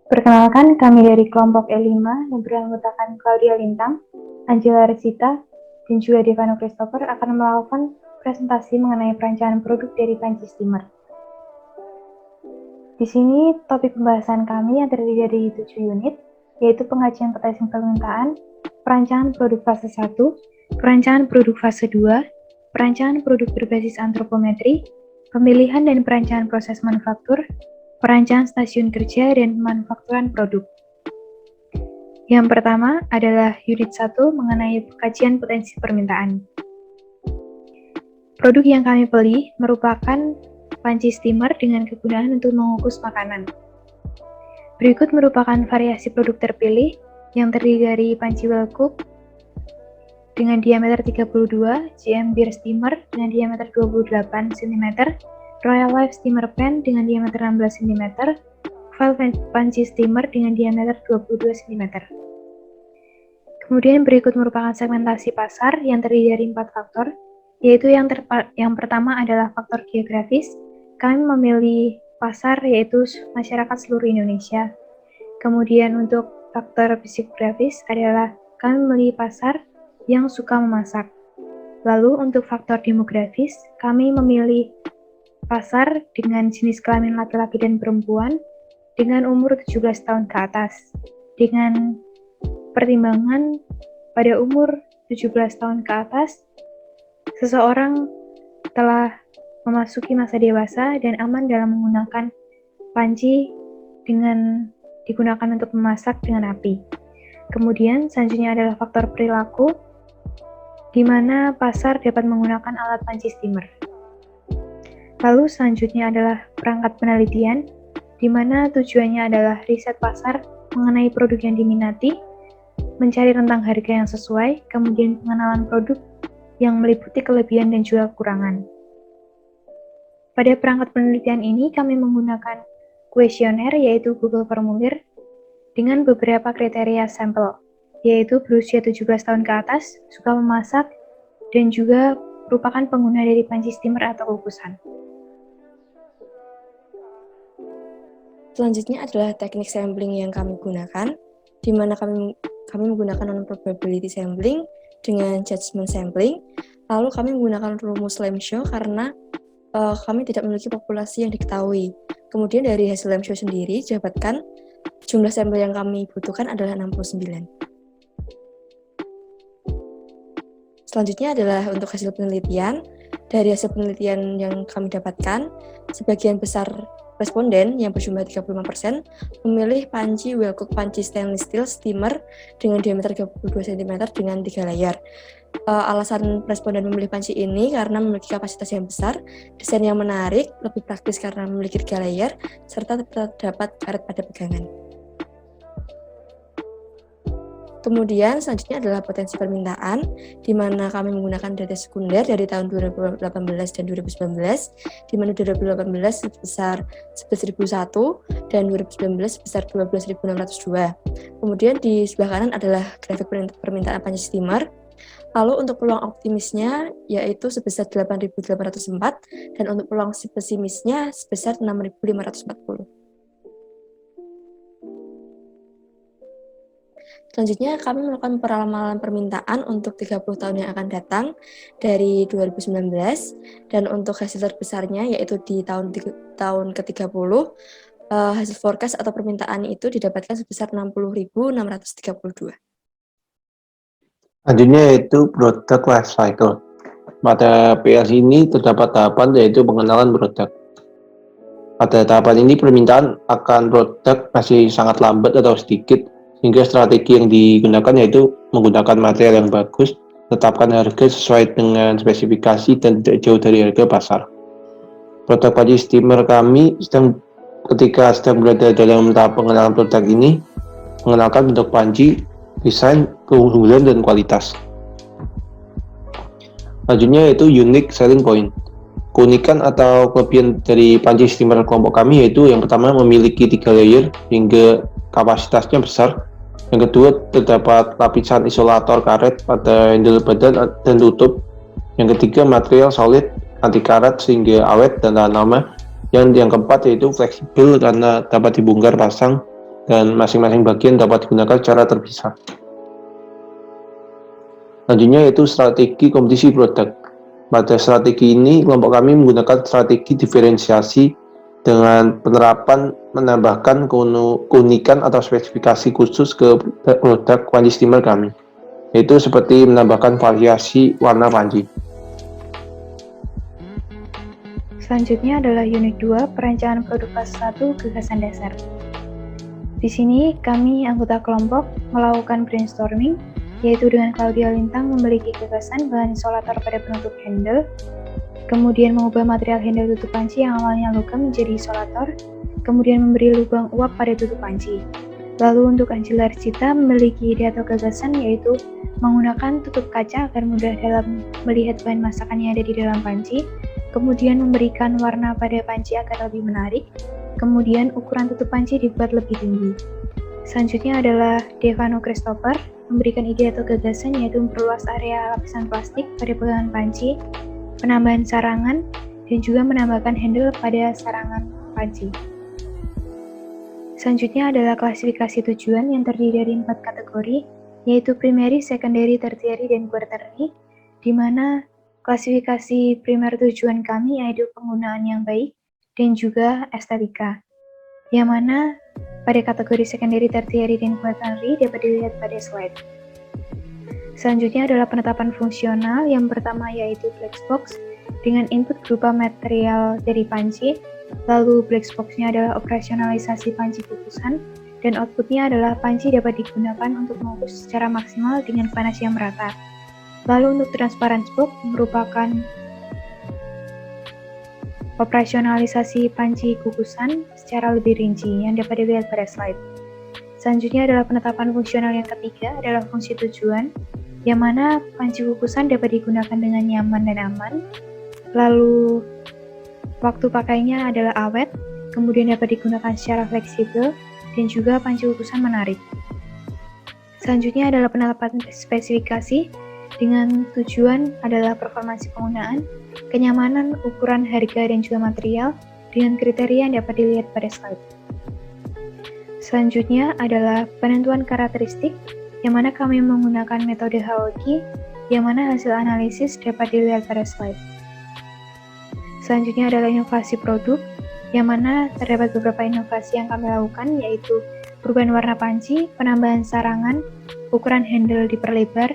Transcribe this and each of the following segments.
Perkenalkan, kami dari kelompok E5 yang beranggotakan Claudia Lintang, Angela Resita, dan juga Devano Christopher akan melakukan presentasi mengenai perancangan produk dari panci steamer. Di sini topik pembahasan kami yang terdiri dari 7 unit, yaitu pengajian potensi permintaan, perancangan produk fase 1, perancangan produk fase 2, perancangan produk berbasis antropometri, pemilihan dan perancangan proses manufaktur, perancangan stasiun kerja, dan pemanufakturan produk. Yang pertama adalah unit 1 mengenai kajian potensi permintaan. Produk yang kami pilih merupakan panci steamer dengan kegunaan untuk mengukus makanan. Berikut merupakan variasi produk terpilih yang terdiri dari panci well cook dengan diameter 32, GM Beer Steamer dengan diameter 28 cm, Royal Life Steamer Pan dengan diameter 16 cm, Oval Panci Steamer dengan diameter 22 cm. Kemudian berikut merupakan segmentasi pasar yang terdiri dari 4 faktor, yaitu yang pertama adalah faktor geografis. Kami memilih pasar yaitu masyarakat seluruh Indonesia. Kemudian untuk faktor psikografis adalah kami memilih pasar yang suka memasak. Lalu untuk faktor demografis, kami memilih pasar dengan jenis kelamin laki-laki dan perempuan dengan umur 17 tahun ke atas. Dengan pertimbangan pada umur 17 tahun ke atas, seseorang telah memasuki masa dewasa dan aman dalam menggunakan panci dengan digunakan untuk memasak dengan api. Kemudian selanjutnya adalah faktor perilaku, di mana pasar dapat menggunakan alat panci steamer. Lalu selanjutnya adalah perangkat penelitian, di mana tujuannya adalah riset pasar mengenai produk yang diminati, mencari rentang harga yang sesuai, kemudian pengenalan produk yang meliputi kelebihan dan juga kekurangan. Pada perangkat penelitian ini kami menggunakan kuesioner yaitu Google Formulir dengan beberapa kriteria sampel, yaitu berusia 17 tahun ke atas, suka memasak, dan juga merupakan pengguna dari panci steamer atau kukusan. Selanjutnya adalah teknik sampling yang kami gunakan, di mana kami menggunakan non-probability sampling dengan judgment sampling. Lalu kami menggunakan rumus Lamshaw karena kami tidak memiliki populasi yang diketahui. Kemudian dari hasil Lamshaw sendiri didapatkan jumlah sampel yang kami butuhkan adalah 69. Selanjutnya adalah untuk hasil penelitian. Dari hasil penelitian yang kami dapatkan, sebagian besar responden yang berjumlah 35% memilih panci well cook panci stainless steel steamer dengan diameter 32 cm dengan 3 layar. Alasan responden memilih panci ini karena memiliki kapasitas yang besar, desain yang menarik, lebih praktis karena memiliki 3 layar, serta terdapat karet pada pegangan. Kemudian selanjutnya adalah potensi permintaan, di mana kami menggunakan data sekunder dari tahun 2018 dan 2019, di mana 2018 sebesar 11.001 dan 2019 sebesar 12.602. Kemudian di sebelah kanan adalah grafik permintaan panci steamer. Lalu untuk peluang optimisnya yaitu sebesar 8.804 dan untuk peluang pesimisnya sebesar 6.540. Selanjutnya, kami melakukan peramalan permintaan untuk 30 tahun yang akan datang dari 2019, dan untuk hasil terbesarnya yaitu di tahun ke-30, hasil forecast atau permintaan itu didapatkan sebesar 60.632. Selanjutnya yaitu product life cycle. Pada PS ini terdapat tahapan yaitu pengenalan produk. Pada tahapan ini permintaan akan produk masih sangat lambat atau sedikit, sehingga strategi yang digunakan yaitu menggunakan material yang bagus, tetapkan harga sesuai dengan spesifikasi dan tidak jauh dari harga pasar. Produk panci steamer kami ketika sedang berada dalam tahap pengenalan produk ini, mengenalkan bentuk panci, desain, keunggulan, dan kualitas. Selanjutnya yaitu unique selling point. Keunikan atau kelebihan dari panci steamer kelompok kami yaitu yang pertama memiliki 3 layer hingga kapasitasnya besar. Yang kedua terdapat lapisan isolator karet pada handle badan dan tutup. Yang ketiga material solid, anti karat sehingga awet dan tahan lama. Yang keempat yaitu fleksibel karena dapat dibongkar pasang dan masing-masing bagian dapat digunakan secara terpisah. Selanjutnya yaitu strategi kompetisi produk. Pada strategi ini, kelompok kami menggunakan strategi diferensiasi dengan penerapan menambahkan keunikan atau spesifikasi khusus ke produk panci steamer kami, yaitu seperti menambahkan variasi warna panci. Selanjutnya adalah unit 2, perancangan produk fase 1, gagasan dasar. Di sini kami anggota kelompok melakukan brainstorming, yaitu dengan Claudia Lintang memiliki gagasan bahan isolator pada penutup handle, kemudian mengubah material handle tutup panci yang awalnya logam menjadi isolator, kemudian memberi lubang uap pada tutup panci. Lalu untuk Angela Arcita memiliki ide atau gagasan yaitu menggunakan tutup kaca agar mudah dalam melihat bahan masakan yang ada di dalam panci, kemudian memberikan warna pada panci agar lebih menarik, kemudian ukuran tutup panci dibuat lebih tinggi. Selanjutnya adalah Devano Christopher memberikan ide atau gagasan yaitu memperluas area lapisan plastik pada pegangan panci, penambahan sarangan, dan juga menambahkan handle pada sarangan panci. Selanjutnya adalah klasifikasi tujuan yang terdiri dari 4 kategori, yaitu primary, secondary, tertiary, dan quaternary, di mana klasifikasi primer tujuan kami yaitu penggunaan yang baik dan juga estetika, yang mana pada kategori secondary, tertiary, dan quaternary dapat dilihat pada slide. Selanjutnya adalah penetapan fungsional, yang pertama yaitu black box dengan input berupa material dari panci, lalu black box-nya adalah operasionalisasi panci kukusan, dan outputnya adalah panci dapat digunakan untuk mengukus secara maksimal dengan panas yang merata. Lalu untuk transparent box merupakan operasionalisasi panci kukusan secara lebih rinci yang dapat dilihat pada slide. Selanjutnya adalah penetapan fungsional yang ketiga adalah fungsi tujuan, yang mana panci kukusan dapat digunakan dengan nyaman dan aman. Lalu waktu pakainya adalah awet, kemudian dapat digunakan secara fleksibel, dan juga panci kukusan menarik. Selanjutnya adalah penetapan spesifikasi, dengan tujuan adalah performansi penggunaan, kenyamanan, ukuran, harga, dan juga material dengan kriteria yang dapat dilihat pada slide. Selanjutnya adalah penentuan karakteristik, yang mana kami menggunakan metode HOG, yang mana hasil analisis dapat dilihat pada slide. Selanjutnya adalah inovasi produk, yang mana terdapat beberapa inovasi yang kami lakukan, yaitu perubahan warna panci, penambahan sarangan, ukuran handle diperlebar,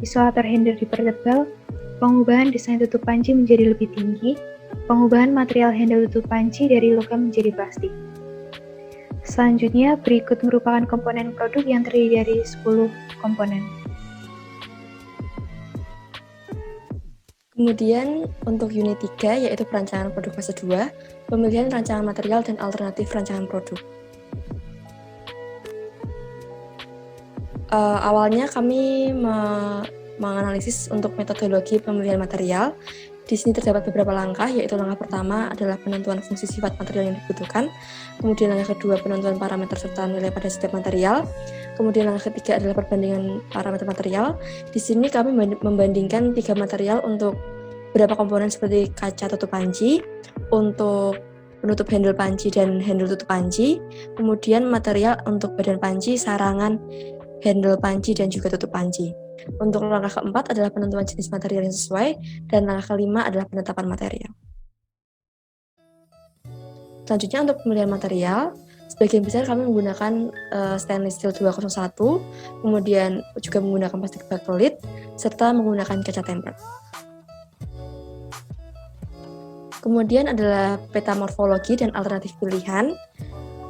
isolator handle dipertebal, pengubahan desain tutup panci menjadi lebih tinggi, pengubahan material handle tutup panci dari logam menjadi plastik. Selanjutnya, berikut merupakan komponen produk yang terdiri dari 10 komponen. Kemudian untuk unit 3 yaitu perancangan produk fase 2, pemilihan rancangan material dan alternatif rancangan produk. Awalnya kami menganalisis untuk metodologi pemilihan material. Di sini terdapat beberapa langkah, yaitu langkah pertama adalah penentuan fungsi sifat material yang dibutuhkan, kemudian langkah kedua penentuan parameter serta nilai pada setiap material, kemudian langkah ketiga adalah perbandingan parameter material. Di sini kami membandingkan 3 material untuk beberapa komponen seperti kaca tutup panci, untuk penutup handle panci dan handle tutup panci, kemudian material untuk badan panci, sarangan, handle panci, dan juga tutup panci. Untuk langkah keempat adalah penentuan jenis material yang sesuai, dan langkah kelima adalah penetapan material. Selanjutnya untuk pemilihan material, sebagian besar kami menggunakan stainless steel 201, kemudian juga menggunakan plastik bakelit, serta menggunakan kaca tempered. Kemudian adalah peta morfologi dan alternatif pilihan.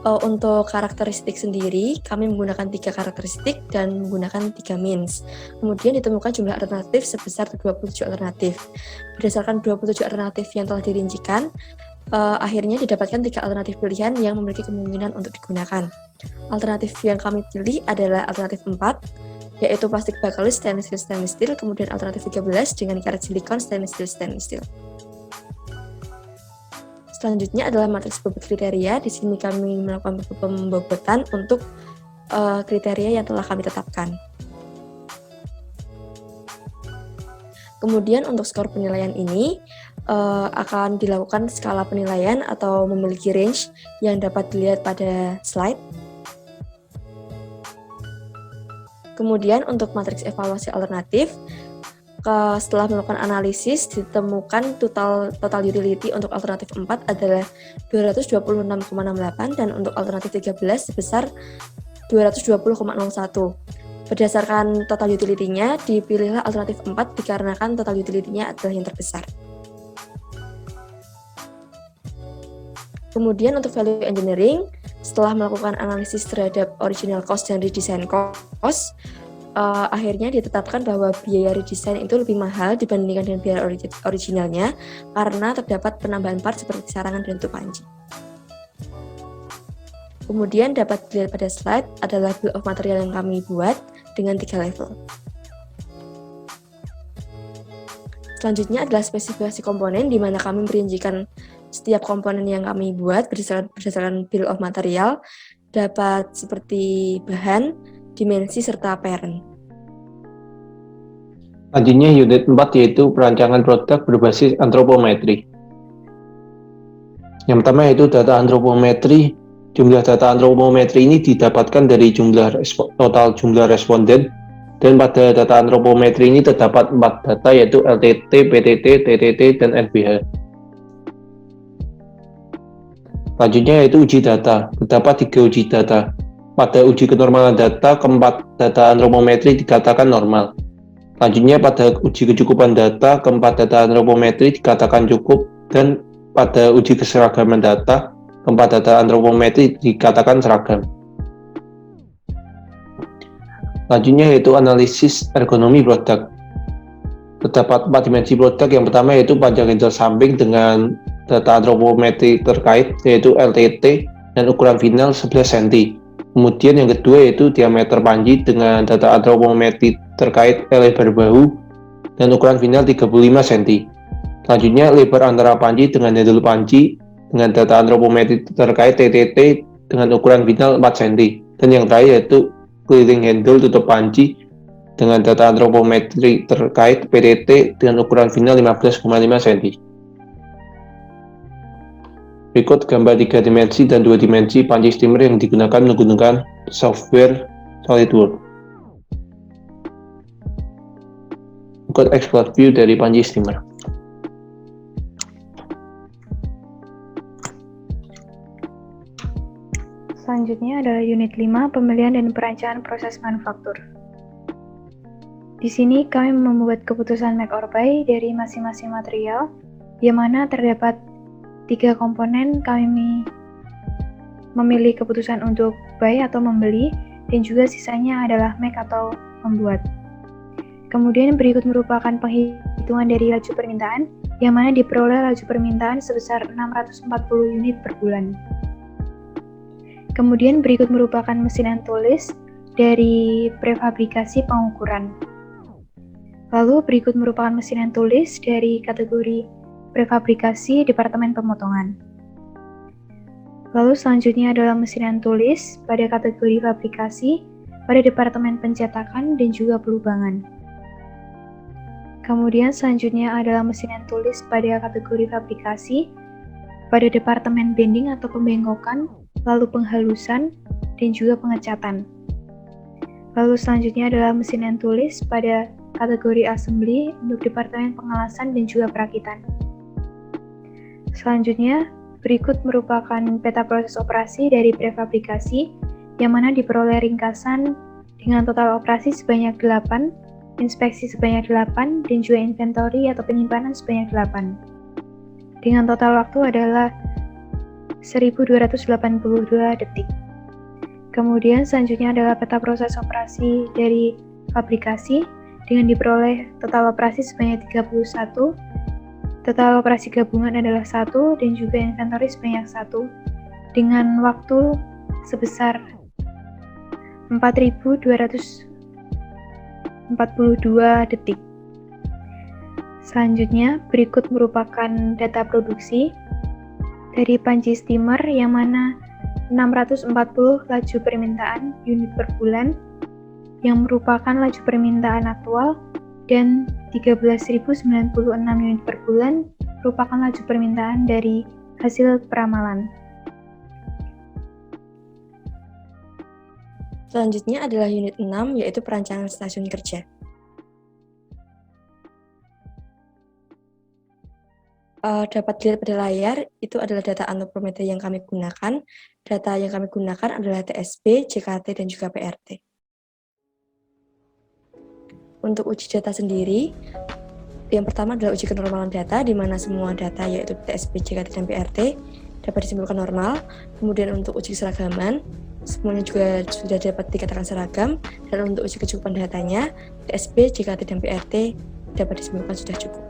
Untuk karakteristik sendiri, kami menggunakan 3 karakteristik dan menggunakan 3 means. Kemudian ditemukan jumlah alternatif sebesar 27 alternatif. Berdasarkan 27 alternatif yang telah dirincikan, akhirnya didapatkan 3 alternatif pilihan yang memiliki kemungkinan untuk digunakan. Alternatif yang kami pilih adalah alternatif 4, yaitu plastik bakelit stainless steel, kemudian alternatif 13 dengan karet silikon stainless steel. Selanjutnya adalah matriks bobot kriteria. Di sini kami melakukan pembobotan untuk kriteria yang telah kami tetapkan. Kemudian untuk skor penilaian ini akan dilakukan skala penilaian atau memiliki range yang dapat dilihat pada slide. Kemudian untuk matriks evaluasi alternatif, setelah melakukan analisis ditemukan total utility untuk alternatif 4 adalah 226,68 dan untuk alternatif 13 sebesar 220,01. Berdasarkan total utility-nya dipilihlah alternatif 4 dikarenakan total utility-nya adalah yang terbesar. Kemudian untuk value engineering, setelah melakukan analisis terhadap original cost dan redesign cost, akhirnya ditetapkan bahwa biaya redesign itu lebih mahal dibandingkan dengan biaya originalnya karena terdapat penambahan part seperti sarangan dan tutup panci. Kemudian dapat dilihat pada slide adalah bill of material yang kami buat dengan 3 level. Selanjutnya adalah spesifikasi komponen di mana kami merincikan setiap komponen yang kami buat berdasarkan bill of material dapat seperti bahan, dimensi, serta parent. Selanjutnya unit 4 yaitu perancangan produk berbasis antropometri. Yang pertama yaitu data antropometri. Jumlah data antropometri ini didapatkan dari total jumlah responden, dan pada data antropometri ini terdapat 4 data yaitu LTT, PTT, TTT, dan LBH. Selanjutnya yaitu uji data. Terdapat 3 uji data. Pada uji kenormalan data, keempat data antropometri dikatakan normal. Selanjutnya pada uji kecukupan data, keempat data antropometri dikatakan cukup, dan pada uji keseragaman data, keempat data antropometri dikatakan seragam. Selanjutnya yaitu analisis ergonomi produk. Terdapat 4 dimensi produk. Yang pertama yaitu panjang hintel samping dengan data antropometri terkait yaitu LTT dan ukuran final 11 cm. Kemudian yang kedua yaitu diameter panci dengan data antropometri terkait lebar bahu dan ukuran final 35 cm. Selanjutnya lebar antara panci dengan handle panci dengan data antropometri terkait TTT dengan ukuran final 4 cm. Dan yang terakhir yaitu keliling handle tutup panci dengan data antropometri terkait PTT dengan ukuran final 15,5 cm. Berikut gambar 3 dimensi dan 2 dimensi panci steamer yang digunakan menggunakan software SolidWorks. Berikut export view dari panci steamer. Selanjutnya adalah unit 5, pemilihan dan perancangan proses manufaktur. Di sini kami membuat keputusan make or buy dari masing-masing material, yang mana terdapat 3 komponen. Kami memilih keputusan untuk buy atau membeli, dan juga sisanya adalah make atau membuat. Kemudian berikut merupakan penghitungan dari laju permintaan, yang mana diperoleh laju permintaan sebesar 640 unit per bulan. Kemudian berikut merupakan mesinan tulis dari prefabrikasi pengukuran. Lalu berikut merupakan mesinan tulis dari kategori prefabrikasi Departemen Pemotongan. Lalu selanjutnya adalah mesinan tulis pada kategori fabrikasi pada Departemen Pencetakan dan juga Pelubangan. Kemudian selanjutnya adalah mesinan tulis pada kategori fabrikasi pada Departemen Bending atau Pembengkokan, lalu penghalusan, dan juga pengecatan. Lalu selanjutnya adalah mesinan tulis pada kategori assembly untuk Departemen Pengelasan dan juga Perakitan. Selanjutnya, berikut merupakan peta proses operasi dari prefabrikasi, yang mana diperoleh ringkasan dengan total operasi sebanyak 8, inspeksi sebanyak 8, dan juga inventory atau penyimpanan sebanyak 8. Dengan total waktu adalah 1282 detik. Kemudian selanjutnya adalah peta proses operasi dari fabrikasi dengan diperoleh total operasi sebanyak 31, total operasi gabungan adalah 1, dan juga inventory sebanyak 1, dengan waktu sebesar 4242 detik. Selanjutnya, berikut merupakan data produksi dari panci steamer, yang mana 640 laju permintaan unit per bulan, yang merupakan laju permintaan aktual, dan 13.096 unit per bulan merupakan laju permintaan dari hasil peramalan. Selanjutnya adalah unit 6, yaitu perancangan stasiun kerja. Dapat dilihat pada layar, itu adalah data antropometri yang kami gunakan. Data yang kami gunakan adalah TSB, JKT, dan juga PRT. Untuk uji data sendiri, yang pertama adalah uji kenormalan data, di mana semua data yaitu TSB, JKT, dan PRT dapat disimpulkan normal. Kemudian untuk uji keseragaman, semuanya juga sudah dapat dikatakan seragam. Dan untuk uji kecukupan datanya, TSB, JKT, dan PRT dapat disimpulkan sudah cukup.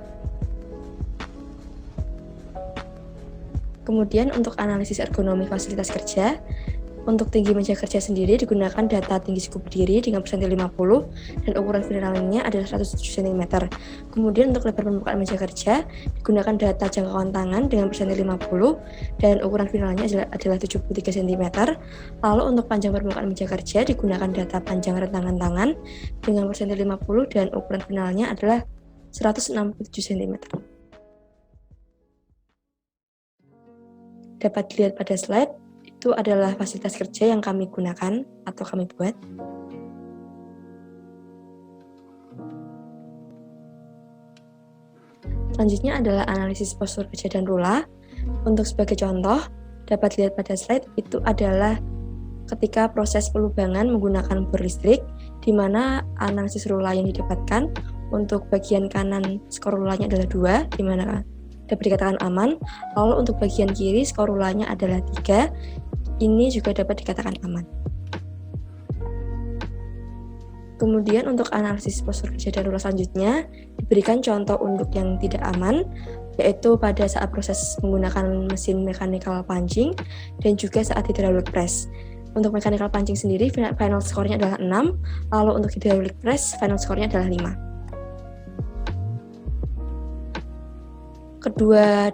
Kemudian untuk analisis ergonomi fasilitas kerja, untuk tinggi meja kerja sendiri digunakan data tinggi siku berdiri dengan persentil 50 dan ukuran finalnya adalah 107 cm. Kemudian untuk lebar permukaan meja kerja digunakan data jangkauan tangan dengan persentil 50 dan ukuran finalnya adalah 73 cm. Lalu untuk panjang permukaan meja kerja digunakan data panjang rentangan tangan dengan persentil 50 dan ukuran finalnya adalah 167 cm. Dapat dilihat pada slide, itu adalah fasilitas kerja yang kami gunakan atau kami buat. Selanjutnya adalah analisis postur kerja dan rula. Untuk sebagai contoh, dapat dilihat pada slide, itu adalah ketika proses pelubangan menggunakan bor listrik, di mana analisis rula yang didapatkan untuk bagian kanan skor rulanya adalah 2, di mana dapat dikatakan aman. Lalu untuk bagian kiri skor rulanya adalah 3, ini juga dapat dikatakan aman. Kemudian untuk analisis postur kerja dan rula selanjutnya diberikan contoh unduk yang tidak aman, yaitu pada saat proses menggunakan mesin mechanical punching dan juga saat hydraulic press. Untuk mechanical punching sendiri final skornya adalah 6, lalu untuk hydraulic press final skornya adalah 5. Kedua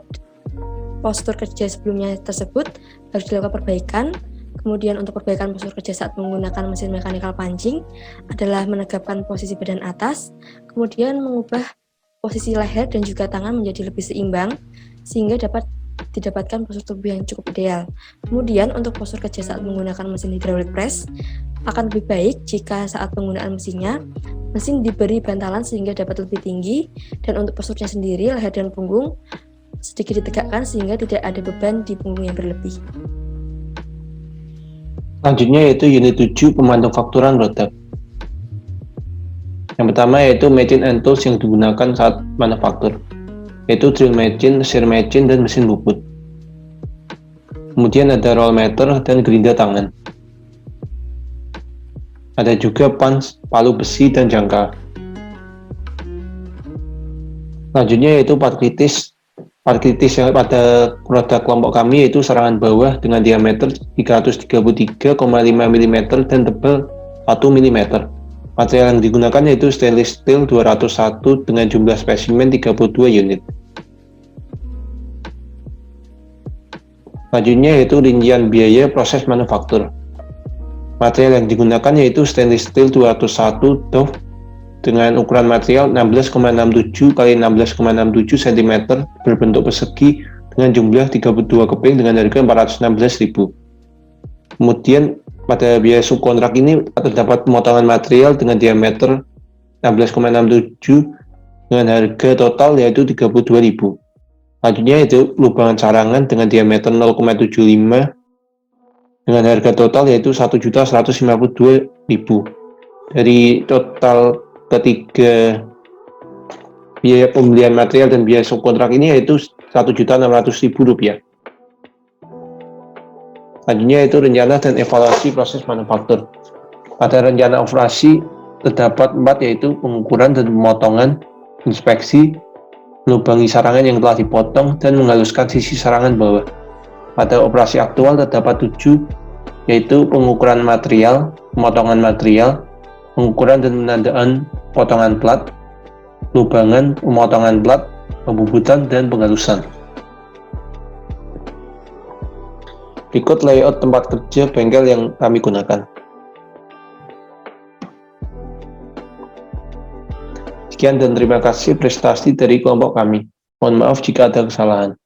postur kerja sebelumnya tersebut harus dilakukan perbaikan. Kemudian untuk perbaikan postur kerja saat menggunakan mesin mechanical punching adalah menegakkan posisi badan atas, kemudian mengubah posisi leher dan juga tangan menjadi lebih seimbang sehingga dapat didapatkan postur tubuh yang cukup ideal. Kemudian untuk postur kerja saat menggunakan mesin hydraulic press akan lebih baik jika saat penggunaan mesinnya mesin diberi bantalan sehingga dapat lebih tinggi, dan untuk posturnya sendiri leher dan punggung sedikit ditegakkan sehingga tidak ada beban di punggung yang berlebih. Selanjutnya yaitu unit 7 pemanufakturan produk. Yang pertama yaitu machine and tools yang digunakan saat manufaktur, yaitu drill machine, shear machine, dan mesin bubut. Kemudian ada roll meter dan gerinda tangan. Ada juga punch, palu besi, dan jangka. Selanjutnya yaitu part kritis. Part kritis yang pada produk kelompok kami yaitu serangan bawah dengan diameter 333,5 mm dan tebal 1 mm. Material yang digunakan yaitu stainless steel 201 dengan jumlah spesimen 32 unit. Selanjutnya yaitu rincian biaya proses manufaktur. Material yang digunakan yaitu stainless steel 201 DOF dengan ukuran material 16,67 x 16,67 cm berbentuk persegi dengan jumlah 32 keping dengan harga 416.000. Kemudian pada biaya subkontrak ini terdapat pemotongan material dengan diameter 16,67 dengan harga total yaitu 32.000. Selanjutnya yaitu lubangan sarangan dengan diameter 0,75 dengan harga total yaitu 1.152.000. Dari total ketiga biaya pembelian material dan biaya subkontrak ini yaitu Rp1.600.000. Selanjutnya yaitu rencana dan evaluasi proses manufaktur. Pada rencana operasi terdapat 4 yaitu pengukuran dan pemotongan, inspeksi, melubangi sarangan yang telah dipotong, dan menghaluskan sisi sarangan bawah. Pada operasi aktual terdapat 7 yaitu pengukuran material, pemotongan material, pengukuran dan penandaan potongan plat, lubangan, pemotongan plat, pembubutan, dan penghalusan. Berikut layout tempat kerja bengkel yang kami gunakan. Sekian dan terima kasih prestasi dari kelompok kami. Mohon maaf jika ada kesalahan.